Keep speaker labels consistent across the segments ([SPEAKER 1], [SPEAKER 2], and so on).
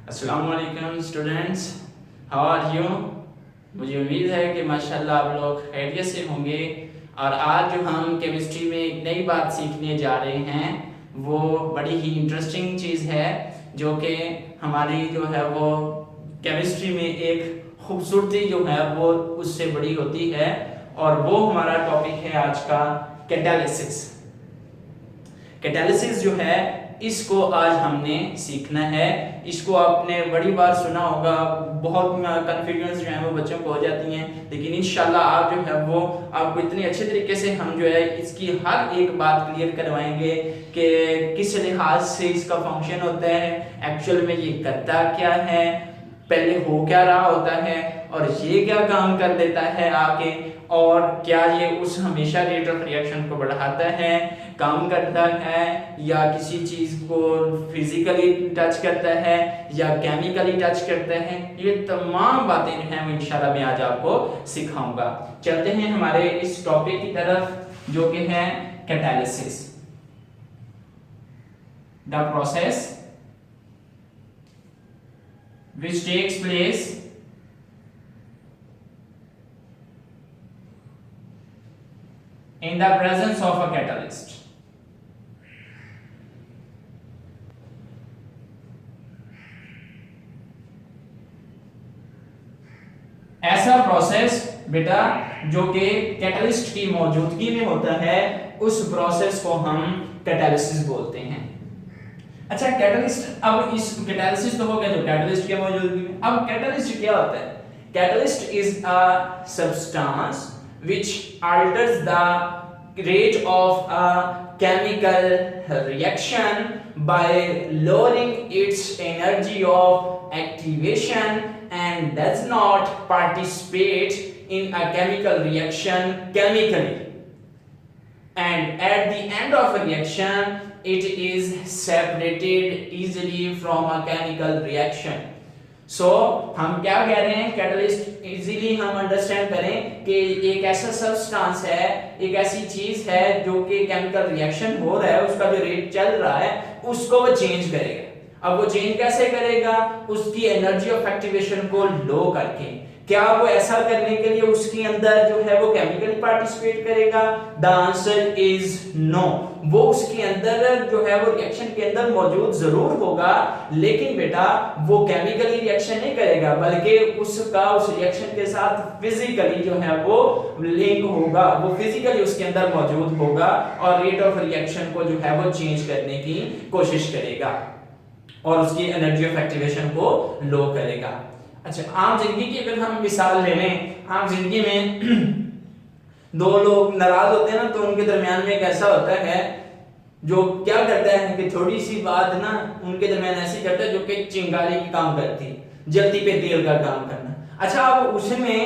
[SPEAKER 1] अस्सलाम वालेकुम students, how are you. मुझे उम्मीद है कि माशाल्लाह आप लोग खैरियत से होंगे। और आज जो हम केमिस्ट्री में एक नई बात सीखने जा रहे हैं वो बड़ी ही इंटरेस्टिंग चीज़ है, जो कि हमारी जो है वो केमिस्ट्री में एक खूबसूरती जो है वो उससे बड़ी होती है। और वो हमारा टॉपिक है आज का कैटालिसिस। कैटालिसिस जो है इसको आज हमने सीखना है। इसको आपने बड़ी बार सुना होगा, बहुत कन्फ्यूजन जो है वो बच्चों को हो जाती हैं, लेकिन इंशाल्लाह आप जो है वो आपको इतने अच्छे तरीके से हम जो है इसकी हर एक बात क्लियर करवाएंगे कि किस लिहाज से इसका फंक्शन होता है, एक्चुअल में ये करता क्या है, पहले हो क्या रहा होता है और ये क्या काम कर देता है आके, और क्या ये उस हमेशा रेट ऑफ रिएक्शन को बढ़ाता है, काम करता है, या किसी चीज को फिजिकली टच करता है या केमिकली टच करता है। ये तमाम बातें जो हैं वो इंशाल्लाह मैं आज आपको सिखाऊंगा। चलते हैं हमारे इस टॉपिक की तरफ जो कि है catalysis, the process which takes place in the presence of a catalyst. ऐसा प्रोसेस बेटा जो कि कैटलिस्ट की मौजूदगी में होता है, उस प्रोसेस को हम कैटालिसिस बोलते हैं। अच्छा, कैटलिस्ट, अब इस कैटालिसिस तो हो गया जो कैटलिस्ट की मौजूदगी में। अब कैटलिस्ट क्या होता है? Catalyst is a substance which alters the rate of a chemical reaction by lowering its energy of activation and does not participate in a chemical reaction chemically, and at the end of a reaction it is separated easily from a chemical reaction. सो हम क्या कह रहे हैं, catalyst easily हम understand करें कि एक ऐसा सब्सटेंस है, एक ऐसी चीज है जो कि केमिकल रिएक्शन हो रहा है, उसका जो रेट चल रहा है उसको वो चेंज करेगा। अब वो चेंज कैसे करेगा? उसकी एनर्जी ऑफ एक्टिवेशन को लो करके। क्या वो ऐसा करने के लिए उसके अंदर जो है वो केमिकली पार्टिसिपेट करेगा? The answer is no. वो उसके अंदर जो है वो रिएक्शन के अंदर मौजूद जरूर होगा, लेकिन बेटा वो केमिकली रिएक्शन नहीं करेगा, बल्कि उसका उस रिएक्शन के साथ फिजिकली जो है वो लिंक होगा, वो फिजिकली उसके अंदर मौजूद होगा और रेट ऑफ रिएक्शन को जो है वो चेंज करने की कोशिश करेगा और उसकी एनर्जी ऑफ एक्टिवेशन को लो करेगा। अच्छा, आम जिंदगी की अगर हम मिसाल ले लें, आम जिंदगी में दो लोग नाराज होते हैं ना, तो उनके दरमियान में एक ऐसा होता है जो क्या करता है कि थोड़ी सी बात ना उनके दरमियान ऐसी करता है जो कि चिंगारी की काम करती, जल्दी पे तेल का काम करना। अच्छा, अब उसमें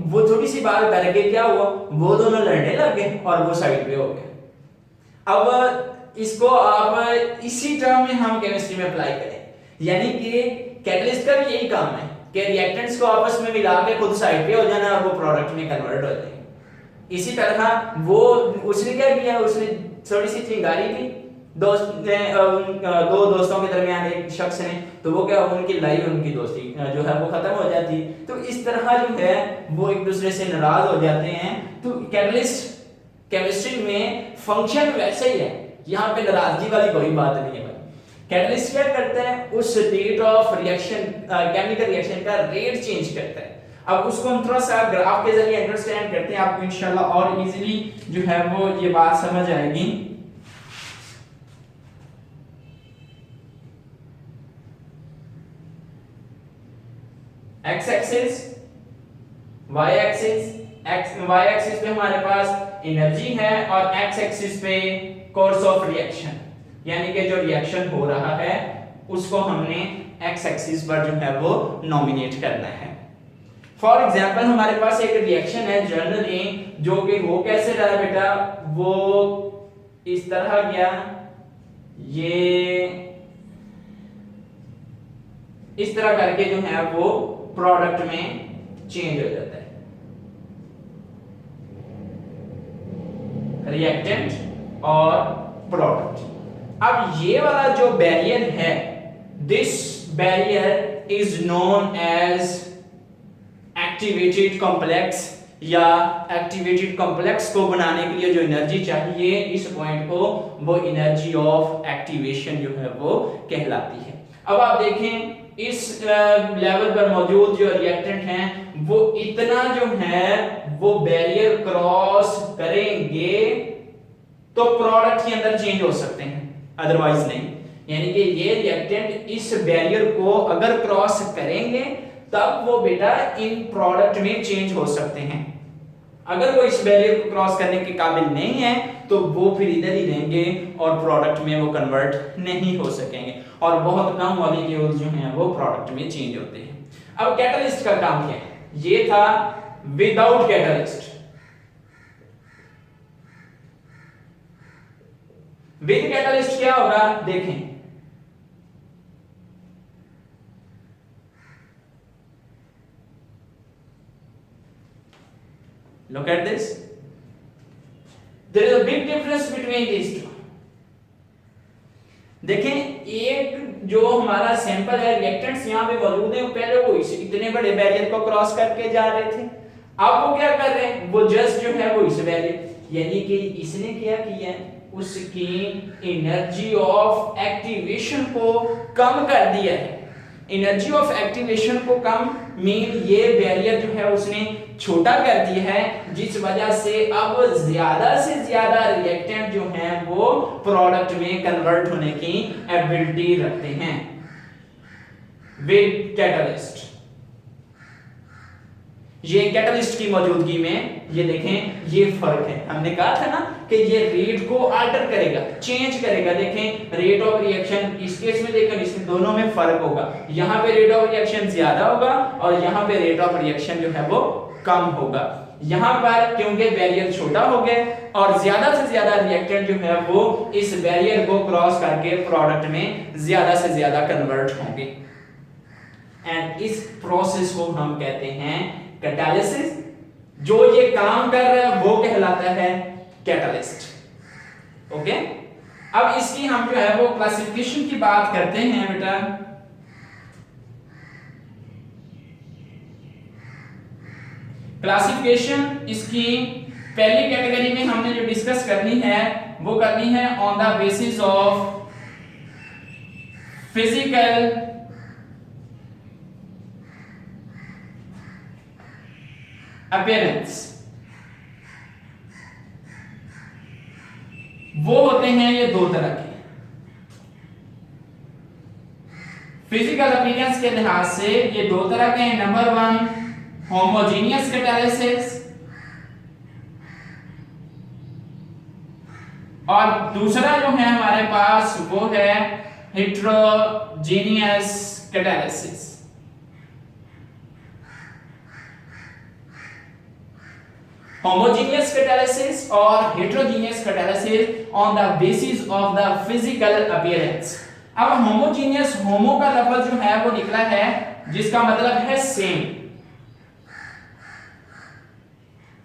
[SPEAKER 1] वो थोड़ी सी बात करके क्या हुआ, वो दोनों लड़ने लगे और वो साइड पे हो गए। अब इसको आप इसी टर्म में हम केमिस्ट्री में अप्लाई करें, यानी कि कैटलिस्ट का भी यही काम है कि रिएक्टेंट्स को आपस में मिला के खुद साइड पे हो जाना और वो प्रोडक्ट में कन्वर्ट हो जाएंगे। इसी तरह वो उसने क्या किया, उसने थोड़ी सी चिंगारी की दोस्त ने, दो दोस्तों के दरमियान एक शख्स ने, तो वो क्या, उनकी लड़ाई, उनकी दोस्ती जो है वो खत्म हो जाती। तो इस तरह जो है वो एक दूसरे से नाराज हो जाते हैं। तो कैटलिस्ट केमिस्ट्री में फंक्शन वैसे ही है, यहाँ पे नाराजगी वाली कोई बात नहीं है। कैटलिस्ट क्या करता है, उस rate of reaction, chemical reaction का रेट चेंज करता है। अब उसको हम थोड़ा सा ग्राफ के जरिए अंडरस्टैंड करते हैं, आपको इंशाल्लाह और इजीली जो है वो ये बात समझ आएगी। X axis, Y axis, Y axis पे हमारे पास एनर्जी है और एक्स एक्सिस पे कोर्स ऑफ रिएक्शन, यानी कि जो रिएक्शन हो रहा है उसको हमने एक्स एक्सिस पर जो है वो नॉमिनेट करना है। फॉर एग्जांपल हमारे पास एक रिएक्शन है जनरली, जो कि वो कैसे रहा बेटा, वो इस तरह गया, ये इस तरह करके जो है वो प्रोडक्ट में चेंज हो जाता है, रिएक्टेंट और प्रोडक्ट। अब ये वाला जो बैरियर है, this barrier is known as activated complex, या एक्टिवेटेड कॉम्प्लेक्स को बनाने के लिए जो एनर्जी चाहिए इस पॉइंट को, वो एनर्जी ऑफ एक्टिवेशन जो है वो कहलाती है। अब आप देखें इस लेवल पर मौजूद जो रिएक्टेंट हैं वो इतना जो है वो बैरियर क्रॉस करेंगे तो प्रोडक्ट के अंदर चेंज हो सकते हैं, अदरवाइज नहीं। यानी कि ये रिएक्टेंट इस बैरियर को अगर क्रॉस करेंगे तब वो बेटा इन प्रोडक्ट में चेंज हो सकते हैं। अगर वो इस बैरियर को क्रॉस करने के काबिल नहीं है तो वो फिर इधर ही रहेंगे और प्रोडक्ट में वो कन्वर्ट नहीं हो सकेंगे, और बहुत कम मॉलिक्यूल्स जो हैं वो प्रोडक्ट में चेंज होते हैं। अब कैटलिस्ट का काम क्या है? ये था विदाउट कैटलिस्ट। विद कैटलिस्ट क्या होगा देखें। Look at this. There is a big difference between these two. देखें, एक जो हमारा सैंपल है, रिएक्टेंट्स यहाँ पे मौजूद हैं, पहले वो इस इतने बड़े बैरियर को क्रॉस करके जा रहे थे, अब वो क्या कर रहे हैं, वो जस्ट जो है वो इस बैरियर, यानी कि इसने क्या किया, उसकी एनर्जी ऑफ एक्टिवेशन को कम कर दिया है। एनर्जी ऑफ एक्टिवेशन को कम मीन ये बैरियर जो है उसने छोटा कर दिया है, जिस वजह से अब ज्यादा से ज्यादा रिएक्टेंट जो हैं वो प्रोडक्ट में कन्वर्ट होने की एबिलिटी रखते हैं विद कैटलिस्ट। ये कैटलिस्ट की मौजूदगी में ये देखें ये फर्क है। हमने कहा था ना कि ये रेट को अल्टर करेगा, चेंज करेगा। देखें रेट ऑफ रिएक्शन इस केस में देखें, इसमें दोनों में फर्क होगा। यहाँ पे रेट ऑफ रिएक्शन ज्यादा होगा और यहाँ पे रेट ऑफ रिएक्शन जो है वो कम होगा। यहाँ पर क्योंकि बैरियर छोटा हो गया और ज्यादा से ज्यादा रिएक्टेंट जो है वो इस बैरियर को क्रॉस करके प्रोडक्ट में ज्यादा से ज्यादा कन्वर्ट होंगे, एंड इस प्रोसेस को हम कहते हैं कैटालिसिस। जो ये काम कर रहा है वो कहलाता है कैटलिस्ट। ओके, अब इसकी हम जो है वो क्लासिफिकेशन की बात करते हैं बेटा। क्लासिफिकेशन इसकी पहली कैटेगरी में हमने जो डिस्कस करनी है वो करनी है on the basis of physical appearance. वो होते हैं ये दो तरह के। फिजिकल अपीयरेंस के लिहाज से ये दो तरह के हैं। नंबर 1 होमोजेनियस कैटालिसिस और दूसरा जो है हमारे पास वो है हेटेरोजेनियस कैटालिसिस। होमोजेनियस कैटालिसिस और heterogeneous catalysis on the basis of the physical appearance. अब होमोजेनियस, होमो का लफ्ज जो है वो निकला है जिसका मतलब है सेम।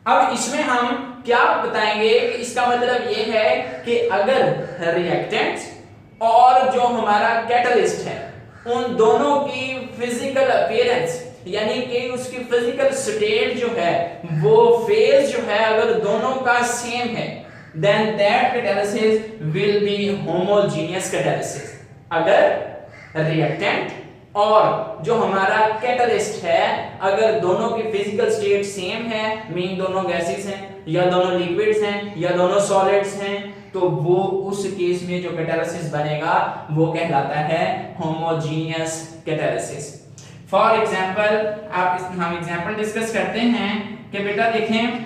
[SPEAKER 1] अब इसमें हम क्या बताएंगे, इसका मतलब ये है कि अगर रिएक्टेंट्स और जो हमारा कैटलिस्ट है उन दोनों की फिजिकल अपीयरेंस यानी कि उसकी फिजिकल स्टेट जो है वो फेज जो है अगर दोनों का सेम है then that catalysis will be homogeneous catalysis. अगर रिएक्टेंट और जो हमारा कैटलिस्ट है अगर दोनों की फिजिकल स्टेट सेम है, मीन दोनों गैसेस हैं या दोनों लिक्विड्स हैं या दोनों सॉलिड्स हैं, तो वो उस केस में जो कैटालिसिस बनेगा वो कहलाता है होमोजेनियस कैटालिसिस। फॉर एग्जाम्पल हम एग्जाम्पल डिस्कस करते हैं कि बेटा देखें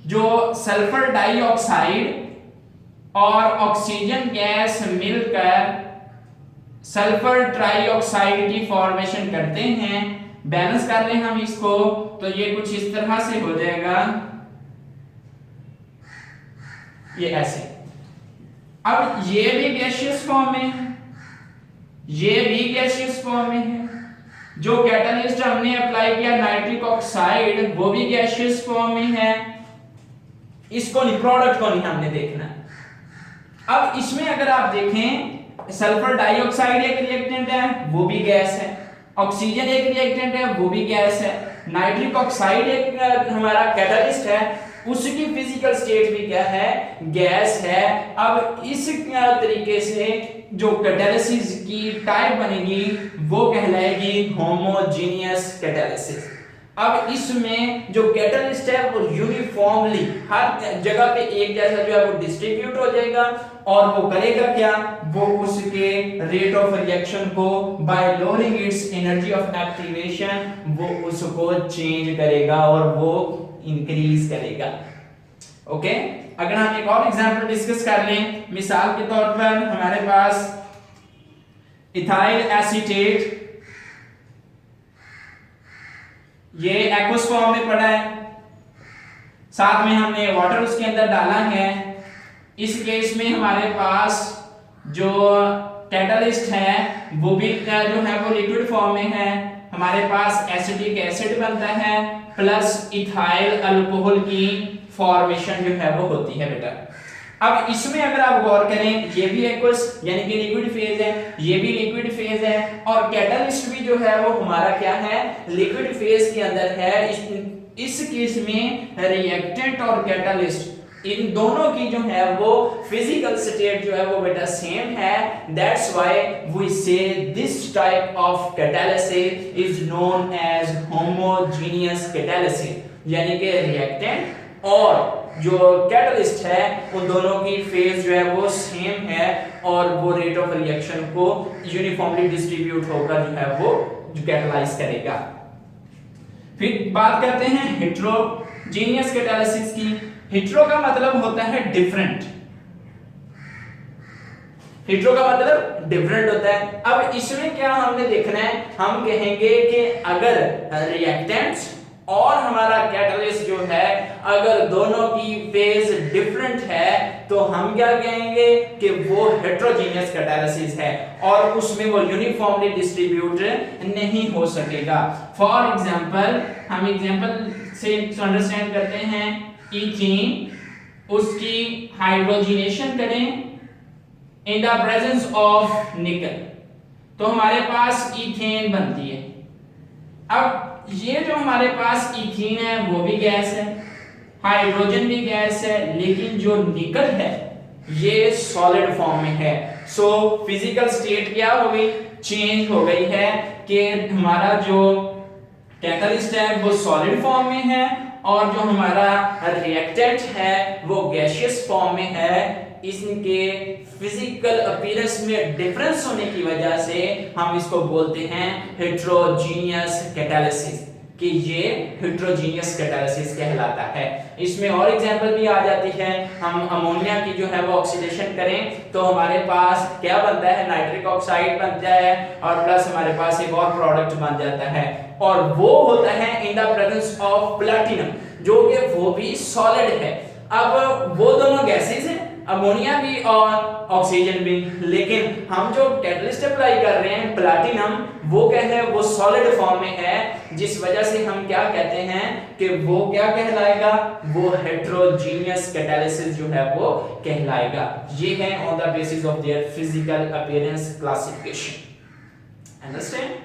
[SPEAKER 1] जो सल्फर डाइऑक्साइड और ऑक्सीजन गैस मिलकर सल्फर ट्राइऑक्साइड की फॉर्मेशन करते हैं। बैलेंस कर लें हम इसको तो ये कुछ इस तरह से हो जाएगा, ये ऐसे। अब ये भी गैसियस फॉर्म में है, ये भी गैसियस फॉर्म में है। जो कैटलिस्ट हमने अप्लाई किया नाइट्रिक ऑक्साइड वो भी गैसियस फॉर्म में है। इसको नहीं, प्रोडक्ट को नहीं हमने देखना। अब इसमें अगर आप देखें सल्फर डाइऑक्साइड एक रिएक्टेंट है, वो भी गैस है, ऑक्सीजन एक रिएक्टेंट है, वो भी गैस है। नाइट्रिक ऑक्साइड एक हमारा कैटलिस्ट है, उसकी फिजिकल स्टेट भी क्या है, गैस है। अब इस तरीके से जो कैटालिसिस की टाइप बनेगी वो कहलाएगी होमोजेनियस कैटालिसिस। अब इसमें जो कैटलिस्ट है वो यूनिफॉर्मली हर जगह पे एक जैसा जो है वो डिस्ट्रीब्यूट हो जाएगा, और वो करेगा क्या, वो उसके रेट ऑफ रिएक्शन को bye lowering it's energy of activation वो उसको चेंज करेगा और वो इंक्रीज करेगा। ओके, अगर हम एक और एग्जांपल डिस्कस कर लें, मिसाल के तौर पर हमारे पास इथाइल एसीटेट, ये एक्वस फॉर्म में पड़ा है, साथ में हमने वाटर उसके अंदर डाला है। इस केस में हमारे पास जो कैटलिस्ट है वो भी जो है वो लिक्विड फॉर्म में है। हमारे पास एसिटिक एसिड बनता है प्लस इथाइल अल्कोहल की फॉर्मेशन जो है वो होती है बेटा। अब इसमें अगर आप गौर करें, ये भी एक्वस यानी कि लिक्विड फेज है, ये भी लिक्विड फेज है, और कैटलिस्ट भी जो है वो हमारा क्या है, लिक्विड फेज के अंदर है। इस केस में रिएक्टेंट और कैटलिस्ट इन दोनों की जो है वो फिजिकल स्टेट जो है वो बेटा सेम है। That's why we say this type of catalysis is known as homogeneous catalysis, यानी कि रिएक्टेंट और जो कैटलिस्ट है उन दोनों की फेज जो है वो सेम है, और वो रेट ऑफ रिएक्शन को यूनिफॉर्मली डिस्ट्रीब्यूट होकर जो है वो कैटलाइज करेगा। फिर बात करते हैं हेटेरोजेनियस कैटालिसिस की। हेटेरो का मतलब होता है डिफरेंट, हेटेरो का मतलब डिफरेंट होता है। अब इसमें क्या हमने देखना है, हम कहेंगे कि अगर रिएक्टेंट्स और हमारा कैटलिस्ट जो है अगर दोनों की फेज डिफरेंट है तो हम क्या कहेंगे कि वो हेटेरोजेनियस कैटालिसिस है, और उसमें वो यूनिफॉर्मली डिस्ट्रीब्यूट नहीं हो सकेगा। फॉर एग्जांपल, हम एग्जांपल से अंडरस्टैंड करते हैं, इथीन, उसकी हाइड्रोजनेशन करें इन द प्रेजेंस ऑफ निकल, तो हमारे पास इथेन बनती है। अब ये जो हमारे पास इथीन है वो भी गैस है, हाइड्रोजन भी गैस है, लेकिन जो निकल है ये सॉलिड फॉर्म में है। सो फिजिकल स्टेट क्या हो गई, चेंज हो गई है कि हमारा जो कैटलिस्ट है वो सॉलिड फॉर्म में है, और जो हमारा रिएक्टेंट है वो गैसियस फॉर्म में है। इनके फिजिकल अपीयरेंस में डिफरेंस होने की वजह से हम इसको बोलते हैं हेटेरोजेनियस कैटालिसिस, कि ये हेटेरोजेनियस कैटालिसिस कहलाता है। इसमें और एग्जांपल भी आ जाती है, हम अमोनिया की जो है वो ऑक्सीडेशन करें तो हमारे पास क्या बनता है, नाइट्रिक ऑक्साइड बनता है, और प्लस हमारे पास एक और प्रोडक्ट बन जाता है, और वो होता है in the presence of platinum, जो कि वो भी सॉलिड है। अब वो दोनों गैसेस हैं, अमोनिया भी और ऑक्सीजन भी, लेकिन हम जो कैटलिस्ट अप्लाई कर रहे हैं प्लैटिनम, वो क्या है, वो सॉलिड फॉर्म में है, जिस वजह से हम क्या कहते हैं कि वो क्या कहलाएगा, वो हेटेरोजेनियस कैटालिसिस जो है वो कहलाएगा। ये है on the basis of their physical appearance classification. Understand?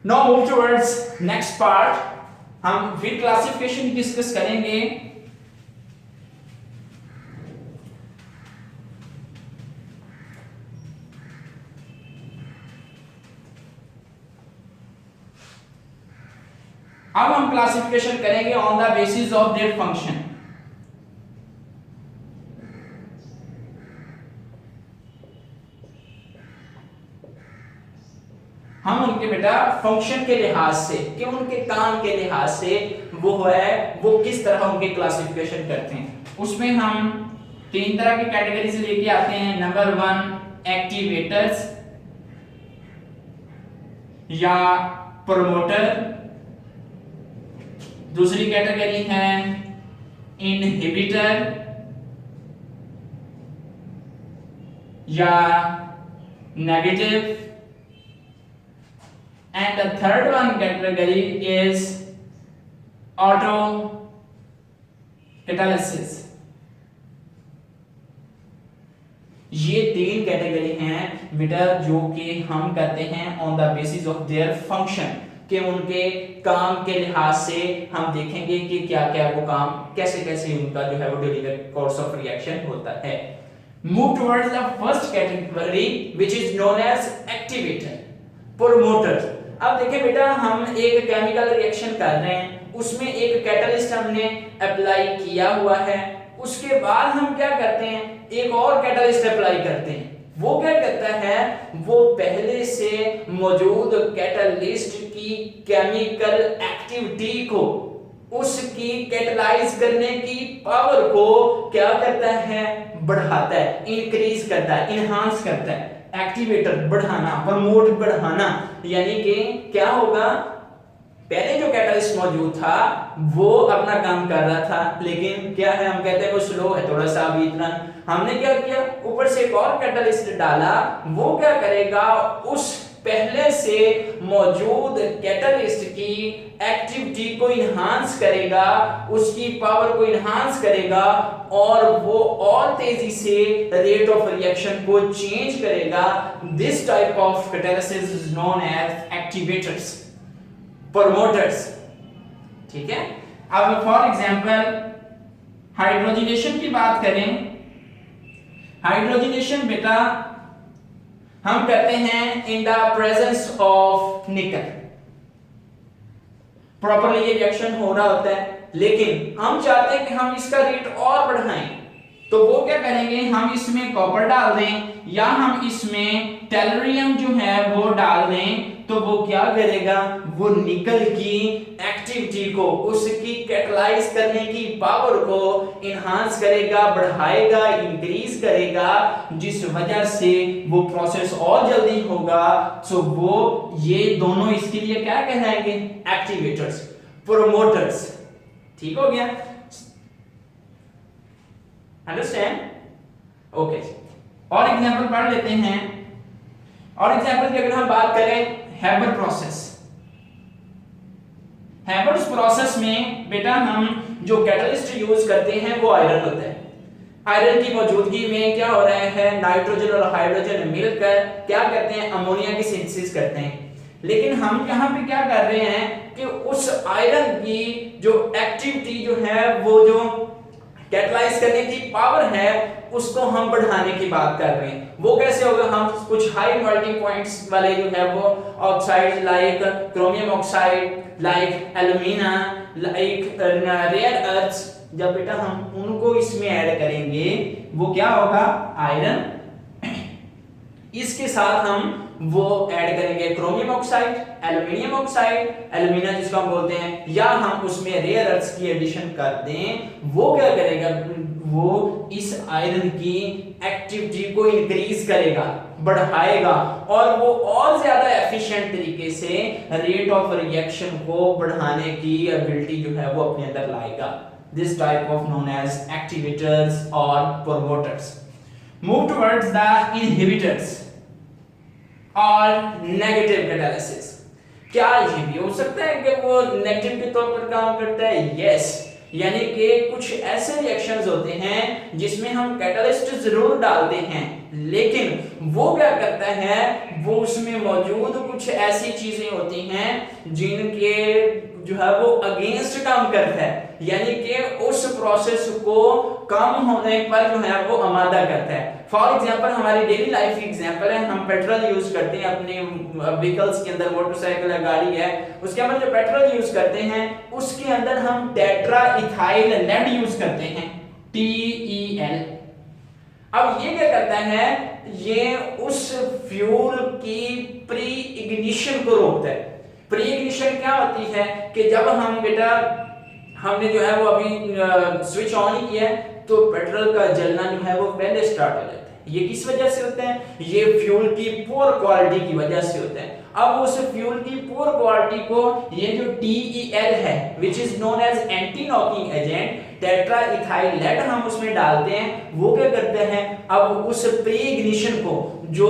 [SPEAKER 1] Now move towards next part. हम फिर क्लासिफिकेशन डिस्कस करेंगे। अब हम क्लासिफिकेशन करेंगे on the basis of their function. हम उनके बेटा फंक्शन के लिहाज से, कि उनके काम के लिहाज से वो है वो किस तरह उनके क्लासिफिकेशन करते हैं। उसमें हम तीन तरह की कैटेगरी से लेके आते हैं। नंबर 1 एक्टिवेटर्स या प्रोमोटर, दूसरी कैटेगरी है इनहिबिटर या negative, and the third one category is auto catalysis, ये तीन कैटेगरी हैं बेटा जो कि हम करते हैं on the basis of their function, कि उनके काम के लिहाज से हम देखेंगे कि क्या क्या वो काम कैसे कैसे उनका जो है वो डेली कोर्स ऑफ रिएक्शन होता है। Move towards the first category which is known as activator, promoter. अब देखिए बेटा, हम एक केमिकल रिएक्शन कर रहे हैं, उसमें एक कैटलिस्ट हमने अप्लाई किया हुआ है, उसके बाद हम क्या करते हैं, एक और कैटलिस्ट अप्लाई करते हैं। वो क्या करता है, वो पहले से मौजूद कैटलिस्ट की केमिकल एक्टिविटी को, उसकी कैटलाइज करने की पावर को क्या करता है, बढ़ाता है, इंक्रीज करता है, इनहांस करता है। एक्टिवेटर बढ़ाना, प्रमोट बढ़ाना, यानी कि क्या होगा, पहले जो कैटलिस्ट मौजूद था वो अपना काम कर रहा था, लेकिन क्या है, हम कहते हैं वो स्लो है थोड़ा सा अभी इतना, हमने क्या किया, ऊपर से एक और कैटलिस्ट डाला, वो क्या करेगा, उस पहले से मौजूद कैटलिस्ट की एक्टिविटी को इनहांस करेगा, उसकी पावर को इनहांस करेगा, और वो और तेजी से रेट ऑफ रिएक्शन को चेंज करेगा। This type of catalysis is known as activators, promoters. ठीक है। अब फॉर एग्जांपल हाइड्रोजनेशन की बात करें, हाइड्रोजनेशन बेटा हम करते हैं इन द प्रेजेंस ऑफ निकल। प्रॉपरली ये रिएक्शन हो रहा होता है, लेकिन हम चाहते हैं कि हम इसका रेट और बढ़ाएं, तो वो क्या करेंगे, हम इसमें कॉपर डाल दें या हम इसमें टेलुरियम जो है वो डाल दें, तो वो क्या करेगा, वो निकल की एक्टिविटी को, उसकी कैटलाइज करने की पावर को इनहांस करेगा, बढ़ाएगा, इंक्रीज करेगा, जिस वजह से वो प्रोसेस और जल्दी होगा। सो वो ये दोनों इसके लिए क्या कहलाएंगे, एक्टिवेटर्स, प्रोमोटर्स। ठीक हो गया, अंडरस्टैंड? ओके, और एग्जांपल पढ़ लेते हैं। और एग्जांपल की अगर हम बात करें, हैबर प्रोसेस। हैबर्स प्रोसेस में बेटा हम जो कैटलिस्ट यूज करते हैं वो आयरन होता है। आयरन की मौजूदगी में क्या हो रहा है, नाइट्रोजन और हाइड्रोजन मिलकर क्या करते हैं, अमोनिया की सिंथेसिस करते हैं। लेकिन हम यहाँ पे क्या कर रहे हैं कि उस आयरन की जो एक्टिविटी जो है, वो जो कैटलाइज करने की पावर है, उसको हम बढ़ाने की बात कर रहे हैं। वो कैसे होगा, हम कुछ हाई मेल्टिंग पॉइंट्स वाले जो है वो oxide like chromium oxide, like alumina, like rare earths, जब बेटा हम उनको इसमें ऐड करेंगे, वो क्या होगा, आयरन, इसके साथ हम वो ऐड करेंगे chromium oxide, aluminium oxide, alumina जिसको हम बोलते हैं, या हम उसमें रेयर अर्थ्स की एडिशन कर दें, वो क्या करेगा, वो इस आयरन की एक्टिविटी को इंक्रीज करेगा, बढ़ाएगा, और वो और ज्यादा एफिशिएंट तरीके से रेट ऑफ रिएक्शन को बढ़ाने की एबिलिटी जो है वो अपने अंदर लाएगा। This type of known as activators और promoters. Move towards the inhibitors और नेगेटिव कैटालिसिस। क्या ये भी हो सकता है कि वो नेगेटिव के तौर पर काम करता है? यस, यानी कि कुछ ऐसे रिएक्शंस होते हैं जिसमें हम कैटलिस्ट जरूर डालते हैं, लेकिन वो क्या करता है, वो उसमें मौजूद कुछ ऐसी चीजें होती हैं जिनके जो है वो अगेंस्ट काम करता है, यानी कि उस प्रोसेस को कम होने पर जो है वो आमादा करता है। फॉर एग्जांपल हमारी डेली लाइफ की एग्जांपल है, हम पेट्रोल यूज करते हैं अपने व्हीकल्स के अंदर, मोटरसाइकिल है, गाड़ी है, उसके अंदर जो पेट्रोल यूज करते हैं उसके अंदर हम टेट्रा इथाइल लेड यूज करते हैं, TEL। अब ये क्या करता है, ये उस फ्यूल की प्री इग्निशन को रोकता है। प्री इग्निशन क्या होती है कि जब हम बेटा हमने जो है वो अभी स्विच ऑन ही किया है, तो पेट्रोल का जलना जो है वो पहले स्टार्ट हो जाता है। ये किस वजह से होता है, ये फ्यूल की पुअर क्वालिटी की वजह से होता है। अब उस फ्यूल की पुअर क्वालिटी को ये जो TEL है, which is known as anti knocking agent, tetra ethyl lead, हम उसमें डालते हैं, वो क्या करते हैं, अब उस प्री इग्निशन को, जो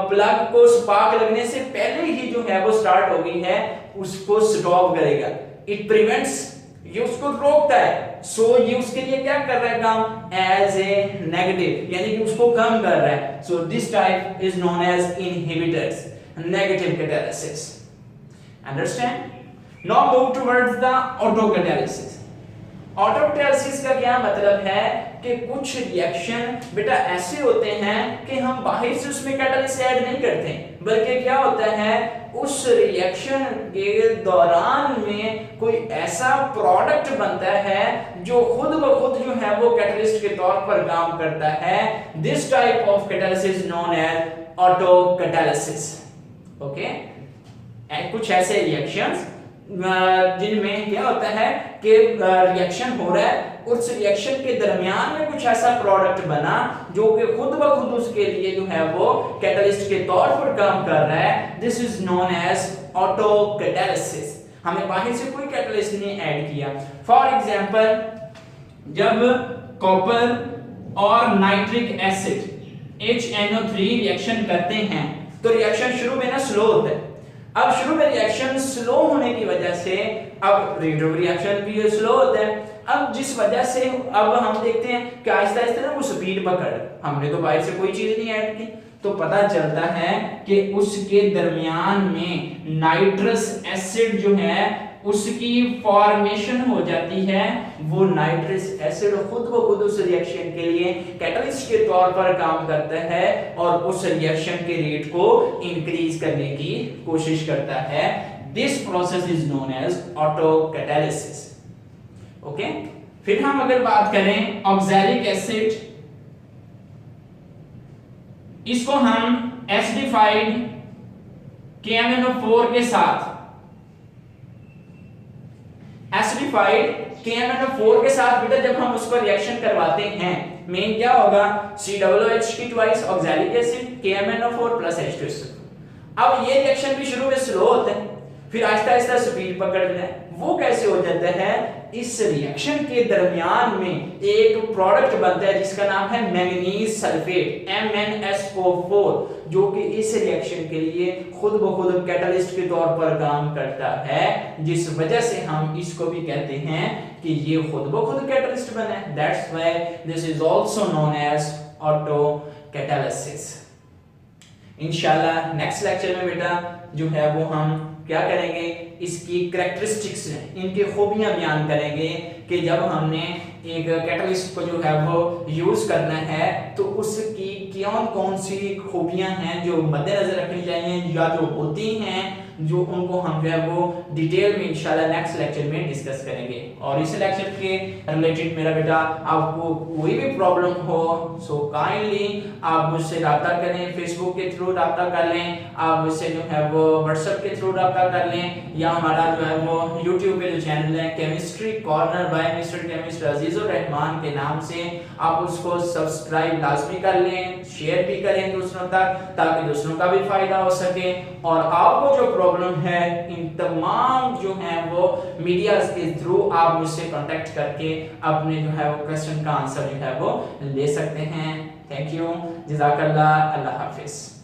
[SPEAKER 1] प्लग को स्पार्क लगने से पहले ही जो है वो स्टार्ट हो गई है, उसको स्टॉप करेगा। इट प्रिवेंट्स ये उसको रोकता है। सो ये उसके लिए क्या कर रहा है काम? एज ए नेगेटिव, यानी कि उसको कम कर रहा है। So this type is known as inhibitors, negative catalysis. Understand? Now move towards the autocatalysis. Autocatalysis का क्या मतलब है कि कुछ रिएक्शन बेटा ऐसे होते हैं कि हम बाहर से उसमें कैटालिस्ट ऐड नहीं करते, बल्कि क्या होता है उस रिएक्शन के दौरान में कोई ऐसा प्रोडक्ट बनता है जो खुद ब खुद जो है वो कैटालिस्ट के तौर पर काम करता है। This type of catalysis known as autocatalysis. Okay, कुछ ऐसे रिएक्शंस जिनमें क्या होता है कि रिएक्शन हो रहा है, उस रिएक्शन के दरमियान में कुछ ऐसा प्रोडक्ट बना जो कि खुद ब खुद उसके लिए जो है वो कैटलिस्ट के तौर पर काम कर रहा है। This is known as autocatalysis. हमने बाहर से कोई कैटलिस्ट नहीं ऐड किया। फॉर एग्जांपल, जब कॉपर और नाइट्रिक एसिड HNO3 रिएक्शन करते हैं तो रिएक्शन शुरू में ना स्लो होता है। अब शुरू में रिएक्शन स्लो होने की वजह से अब रेट ऑफ रिएक्शन भी स्लो होता है। अब जिस वजह से अब हम देखते हैं कि आहिस्ता आहिस्ता ना वो स्पीड पकड़, हमने तो बाहर से कोई चीज नहीं ऐड की, तो पता चलता है कि उसके दरमियान में नाइट्रस एसिड जो है उसकी फॉर्मेशन हो जाती है। वो नाइट्रस एसिड खुद ब खुद उस रिएक्शन के लिए कैटलिस्ट के तौर पर काम करता है और उस रिएक्शन के रेट को इंक्रीज करने की कोशिश करता है। This process is known as autocatalysis. Okay, फिर हम अगर बात करें ऑक्सैलिक एसिड, इसको हम एसिडिफाइड KMnO4 के साथ KMnO4 के साथ बेटा जब हम उस पर रिएक्शन करवाते हैं, मेन क्या होगा? COOH की twice oxalic acid KMnO4 plus H2SO4। अब ये रिएक्शन भी शुरू में स्लो होता है, फिर आहिस्ता आहिस्ता स्पीड पकड़ता है। वो कैसे हो जाता है? इस रिएक्शन के दरमियान में एक प्रोडक्ट बनता है जिसका नाम है मैंगनीज सल्फेट MnSO4, जो कि इस रिएक्शन के लिए खुद ब खुद कैटलिस्ट के तौर पर काम करता है, जिस वजह से हम इसको भी कहते हैं कि ये खुद ब खुद कैटलिस्ट बना है। That's why this is also known as autocatalysis. इंशाल्लाह नेक्स्ट लेक्चर में बेटा जो है वो हम क्या करेंगे, इसकी कैरेक्टरिस्टिक्स, इनकी खूबियां बयान करेंगे कि जब हमने एक कैटलिस्ट को जो है वो यूज करना है तो उसकी कौन कौन सी खूबियां हैं जो मद्देनजर रखनी चाहिए या जो होती हैं, जो उनको हम जो है वो डिटेल में इंशाल्लाह नेक्स्ट लेक्चर में डिस्कस करेंगे। और इस लेक्चर के रिलेटेड मेरा बेटा आपको कोई भी प्रॉब्लम हो सो काइंडली आप मुझसे राब्ता करें, फेसबुक के थ्रू राब्ता कर लें, आप मुझसे जो है वो व्हाट्सएप के थ्रू राब्ता कर लें, या हमारा जो है वो यूट्यूब पे जो चैनल है chemistry corner bye mister chemist Azizur Rahman के नाम से, आप उसको सब्सक्राइब लाजमी कर लें, शेयर भी करें दूसरों तक, ताकि दूसरों का भी फायदा हो सके। और आपको जो प्रॉब्लम है इन तमाम जो है वो मीडिया के थ्रू आप मुझसे कांटेक्ट करके अपने जो है वो क्वेश्चन का आंसर जो है वो ले सकते हैं। थैंक यू, जज़ाकल्लाह, अल्लाह हाफिज।